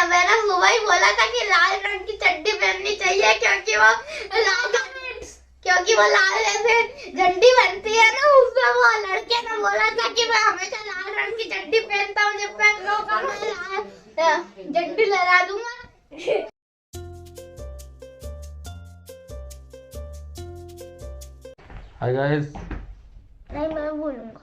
मैंने सुबह ही बोला था कि लाल रंग की चड्डी पहननी चाहिए क्योंकि वो लाल ऐसे झंडी बनती है ना, उसमें वो लड़के ने बोला था कि मैं हमेशा लाल रंग की चड्डी पहनता हूँ, जब मैं लाल झंडी लगा दूंगा। हाय गाइस, नहीं मैं बोलूंगा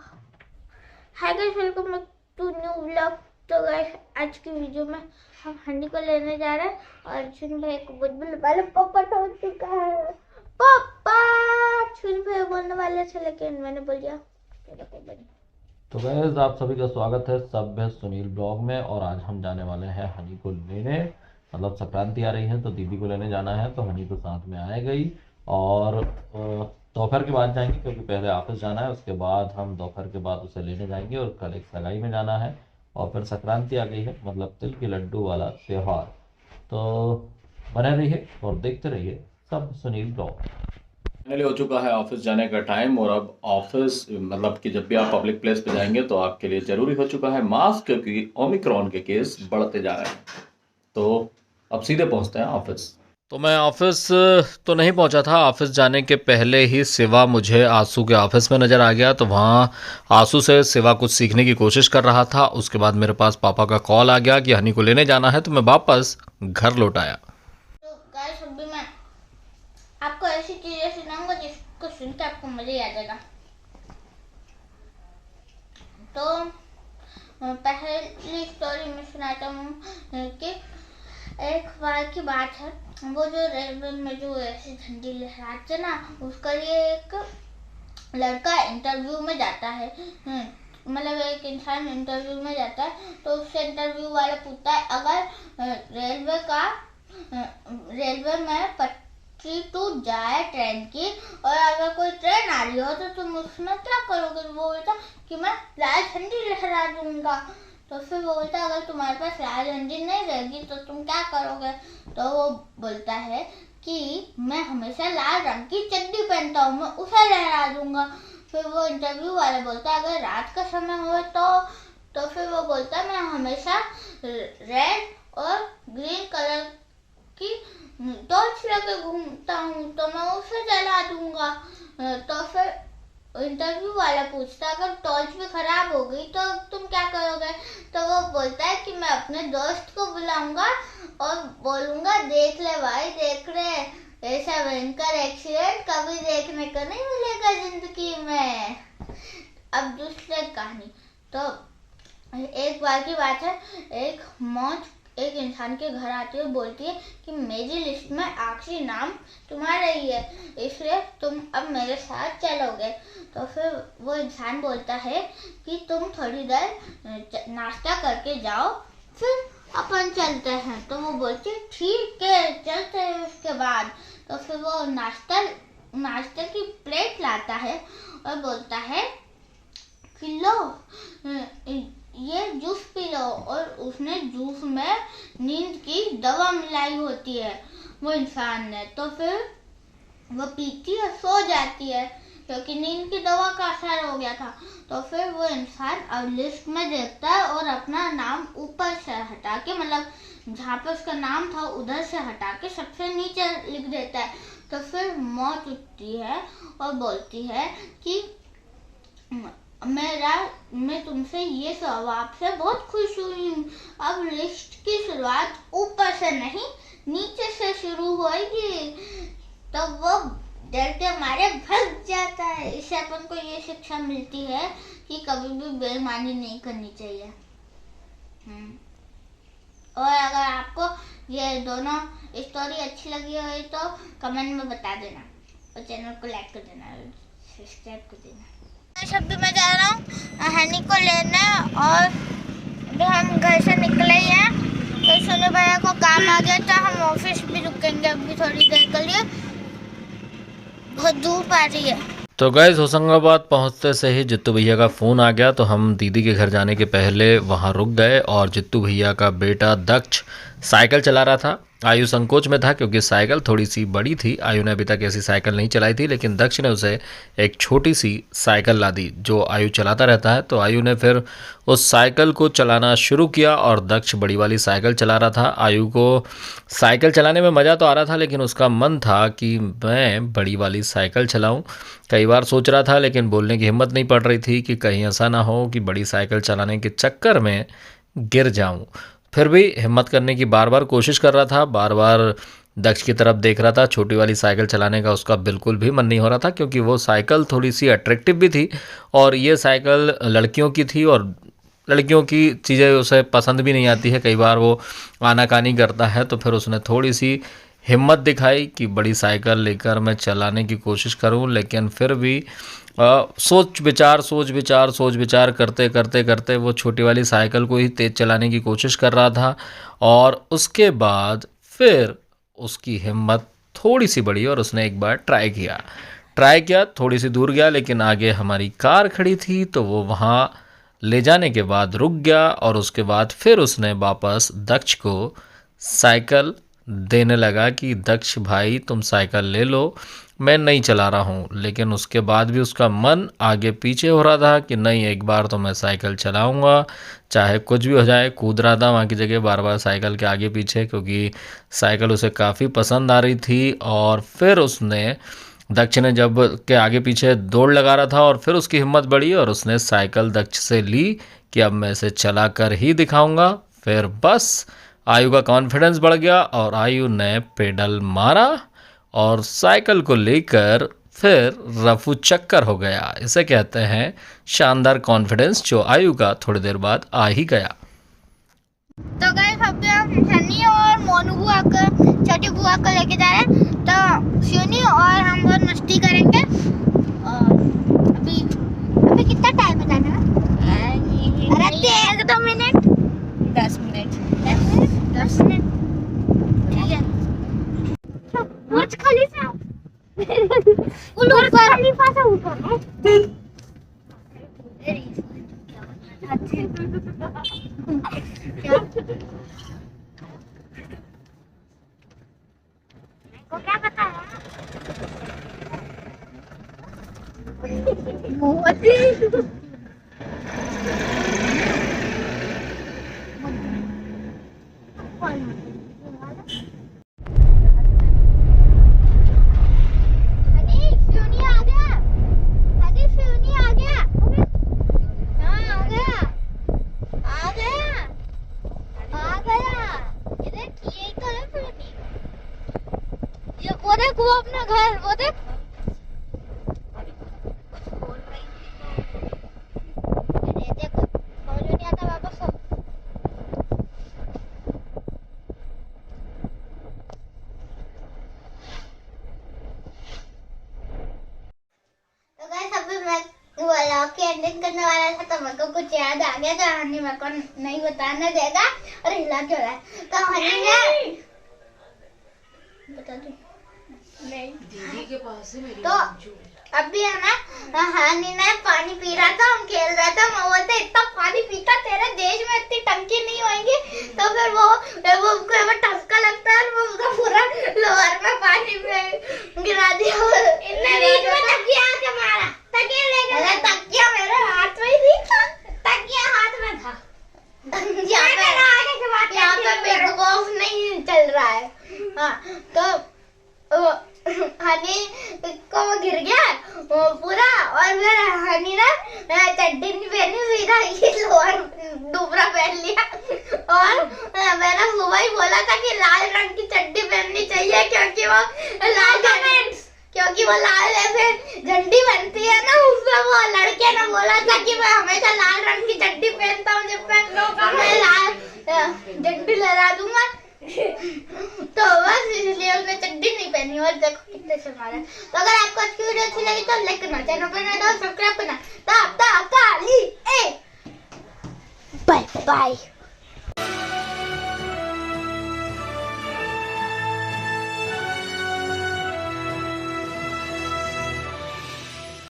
hi guys, welcome back to new vlog. तो गाइस आज की वीडियो में हम हनी को लेने जा रहे हैं और अर्जुन भाई को बुलबुल वाले पापा हो चुका है। पापा अर्जुन भाई बोलने वाले थे लेकिन मैंने बोल दिया। तो गाइस आप सभी का स्वागत है सभ्य सुनील ब्लॉग में। और आज हम जाने वाले हैं हनी को लेने, मतलब संक्रांति आ रही है तो दीदी को लेने जाना है, तो हनी तो साथ में आएगा ही। और दोपहर के बाद जाएंगे क्योंकि पहले ऑफिस जाना है, उसके बाद हम दोपहर के बाद उसे लेने जाएंगे। और कल एक सगाई में जाना है और फिर संक्रांति आ गई है, मतलब तिल के लड्डू वाला त्यौहार। तो बने रहिए और देखते रहिए सब सुनील ब्लॉग। फाइनली हो चुका है ऑफिस जाने का टाइम। और अब ऑफिस मतलब कि जब भी आप पब्लिक प्लेस पे जाएंगे तो आपके लिए ज़रूरी हो चुका है मास्क, क्योंकि ओमिक्रॉन के केस बढ़ते जा रहे हैं। तो अब सीधे पहुंचते हैं ऑफिस। तो मैं ऑफिस तो नहीं पहुंचा था, ऑफिस जाने के पहले ही शिवा मुझे आंसू के ऑफिस में नज़र आ गया। तो वहाँ आंसू से शिवा कुछ सीखने की कोशिश कर रहा था। उसके बाद मेरे पास पापा का कॉल आ गया कि हनी को लेने जाना है, तो मैं वापस घर लौट आया। तो गाइस अभी मैं आपको ऐसी चीजें सुनाऊंगा जिसको सुन के आपको मजा ही आ जाएगा। तो पहली स्टोरी में सुनाता हूँ कि एक बार की बात है, वो जो रेलवे में जो ऐसी झंडी लहराते ना, उसका ये एक लड़का इंटरव्यू में जाता है। मतलब एक इंसान इंटरव्यू में जाता है तो उससे इंटरव्यू वाला पूछता है, अगर रेलवे में पटरी टूट जाए ट्रेन की और अगर कोई ट्रेन आ रही हो तो तुम उसमें क्या करोगे? वो बोलता कि मैं लाल झंडी लहरा दूंगा। तो फिर वो बोलता अगर तुम्हारे पास लाल झंडी नहीं रहेगी तो तुम क्या करोगे? तो वो बोलता है कि मैं हमेशा लाल रंग की चड्डी पहनता हूँ, मैं उसे लहरा दूंगा। फिर वो इंटरव्यू वाला बोलता है अगर रात का समय हो तो फिर वो बोलता है मैं हमेशा रेड और ग्रीन कलर की टॉर्च लेके घूमता हूँ, तो मैं उसे जला दूंगा। तो फिर इंटरव्यू वाला पूछता अगर टॉर्च भी खराब हो गई तो तुम क्या करोगे? तो वो बोलता है कि मैं अपने दोस्त को बुलाऊंगा और बोलूंगा देख ले भाई, देख ले, ऐसा भयंकर एक्सीडेंट कभी देखने को नहीं मिलेगा जिंदगी में। अब दूसरी कहानी। तो एक बार की बात है, एक मौत एक इंसान के घर आती है, बोलती है कि मेरी लिस्ट में आखिरी नाम तुम्हारा ही है, इसलिए तुम अब मेरे साथ चलोगे। तो फिर वो इंसान बोलता है कि तुम थोड़ी देर नाश्ता करके जाओ, फिर अपन चलते हैं। तो वो बोलती है ठीक है चलते हैं। उसके बाद तो फिर वो नाश्ते की प्लेट लाता है और बोलता है कि लो ये जूस पी लो। और उसने जूस में नींद की दवा मिलाई होती है वो इंसान ने। तो फिर वो पीती है, सो जाती है क्योंकि नींद की दवा का असर हो गया था। तो फिर वो इंसान अब लिस्ट में देखता है और अपना नाम ऊपर से हटा के, मतलब जहाँ पे उसका नाम था उधर से हटा के सबसे नीचे लिख देता है। तो फिर मौत उठती है और बोलती है कि मैं तुमसे ये स्वभाव से बहुत खुश हुई हूँ। अब लिस्ट की शुरुआत ऊपर से नहीं नीचे से शुरू होगी। तो वो डर के मारे भाग जाता है। इससे अपन को ये शिक्षा मिलती है कि कभी भी बेईमानी नहीं करनी चाहिए। और अगर आपको ये दोनों स्टोरी अच्छी लगी हो तो कमेंट में बता देना और चैनल को लाइक कर देना, सब्सक्राइब कर देना। अभी मैं जा रहा हूँ हनी को लेने और अभी हम घर से निकले ही हैं। तो सोनू भैया को काम आ गया तो हम ऑफिस भी रुकेंगे अभी थोड़ी देर के लिए, बहुत धूप आ रही है। तो गाइस होशंगाबाद पहुंचते से ही जित्तू भैया का फ़ोन आ गया, तो हम दीदी के घर जाने के पहले वहां रुक गए। और जित्तू भैया का बेटा दक्ष साइकिल चला रहा था आयु संकोच में था क्योंकि साइकिल थोड़ी सी बड़ी थी। आयु ने अभी तक ऐसी साइकिल नहीं चलाई थी, लेकिन दक्ष ने उसे एक छोटी सी साइकिल ला दी जो आयु चलाता रहता है। तो आयु ने फिर उस साइकिल को चलाना शुरू किया और दक्ष बड़ी वाली साइकिल चला रहा था। आयु को साइकिल चलाने में मज़ा तो आ रहा था, लेकिन उसका मन था कि मैं बड़ी वाली साइकिल चलाऊं। कई बार सोच रहा था, लेकिन बोलने की हिम्मत नहीं पड़ रही थी कि कहीं ऐसा ना हो कि बड़ी साइकिल चलाने के चक्कर में गिर जाऊं। फिर भी हिम्मत करने की बार बार कोशिश कर रहा था, बार बार दक्ष की तरफ देख रहा था। छोटी वाली साइकिल चलाने का उसका बिल्कुल भी मन नहीं हो रहा था, क्योंकि वो साइकिल थोड़ी सी अट्रैक्टिव भी थी और ये साइकिल लड़कियों की थी और लड़कियों की चीज़ें उसे पसंद भी नहीं आती है। कई बार वो आनाकानी करता है। तो फिर उसने थोड़ी सी हिम्मत दिखाई कि बड़ी साइकिल लेकर मैं चलाने की कोशिश करूं, लेकिन फिर भी सोच विचार करते करते करते वो छोटी वाली साइकिल को ही तेज़ चलाने की कोशिश कर रहा था। और उसके बाद फिर उसकी हिम्मत थोड़ी सी बढ़ी और उसने एक बार ट्राई किया, थोड़ी सी दूर गया, लेकिन आगे हमारी कार खड़ी थी तो वो वहाँ ले जाने के बाद रुक गया और उसके बाद फिर उसने वापस दक्ष को साइकिल देने लगा कि दक्ष भाई तुम साइकिल ले लो, मैं नहीं चला रहा हूँ। लेकिन उसके बाद भी उसका मन आगे पीछे हो रहा था कि नहीं, एक बार तो मैं साइकिल चलाऊँगा, चाहे कुछ भी हो जाए। कूद रहा था वहाँ की जगह बार बार साइकिल के आगे पीछे, क्योंकि साइकिल उसे काफ़ी पसंद आ रही थी। और फिर उसने दक्ष ने जब के आगे पीछे दौड़ लगा रहा था और फिर उसकी हिम्मत बढ़ी और उसने साइकिल दक्ष से ली कि अब मैं इसे चला कर ही दिखाऊंगा। फिर बस आयु का कॉन्फिडेंस बढ़ गया और आयु ने पेडल मारा और साइकिल को लेकर फिर रफू चक्कर हो गया। इसे कहते हैं शानदार कॉन्फिडेंस, जो आयु का थोड़ी देर बाद आ ही गया। तो गाइस अभी हम सनी और मोनू बुआ को, छोटी बुआ को लेके जा रहे हैं। तो सोनी और हम बहुत मस्ती करेंगे। और अभी कितना टाइम है जाने में? अरे 1-2 मिनट, 10 मिनट। ठीक है। बुर्ज खलीफा से ऊपर को क्या पता है? वो देख, वो अपना घर, वो देख। देखो समझ नहीं आता वापस। तो गाइस अभी मैं व्लॉग की एडिटिंग करने वाला था, तो मेरे को कुछ याद आ गया तो हनी मेरे को नहीं बताने देगा और हिला क्यों रहा है। तो हनी ने बता दो नहीं, दीदी के पास है मेरी। तो अभी है ना, हनी ने पानी पी रहा था, हम खेल रहे थे। मैं बोलते इतना पानी पीता, तेरे देश में इतनी टंकी नहीं होगी। तो फिर वो उसको टसका लगता है और वो उसका पूरा लोअर में पानी में गिरा दिया। इतने बीच में तकिया आके मारा, तकिया लेके। अरे तकिया मेरे हाथ में ही थी, तकिया हाथ में था। यहाँ पे बिग बॉस नहीं चल रहा है। हाँ, तो हनी को वो गिर गया वो पूरा, और फिर हनी ने चड्डी नहीं पहनी, सीधा ये लोअर डूबरा पहन लिया। और मैंने सुबह ही बोला था कि लाल रंग की चड्डी पहननी चाहिए, क्योंकि वो लाल ऐसे झंडी बनती है ना, उसमें वो लड़के ने बोला था कि मैं हमेशा लाल रंग की चड्डी पहनता हूँ, जब मैं लाल झंडी लहरा दूंगा। तो बस इसलिए उसने चड्डी नहीं पहनी। और देखो कितने से मारा। तो अगर आपको अच्छी वीडियो अच्छी लगी तो लाइक करना, चैनल पर नए हो तो सब्सक्राइब करना। Bye bye.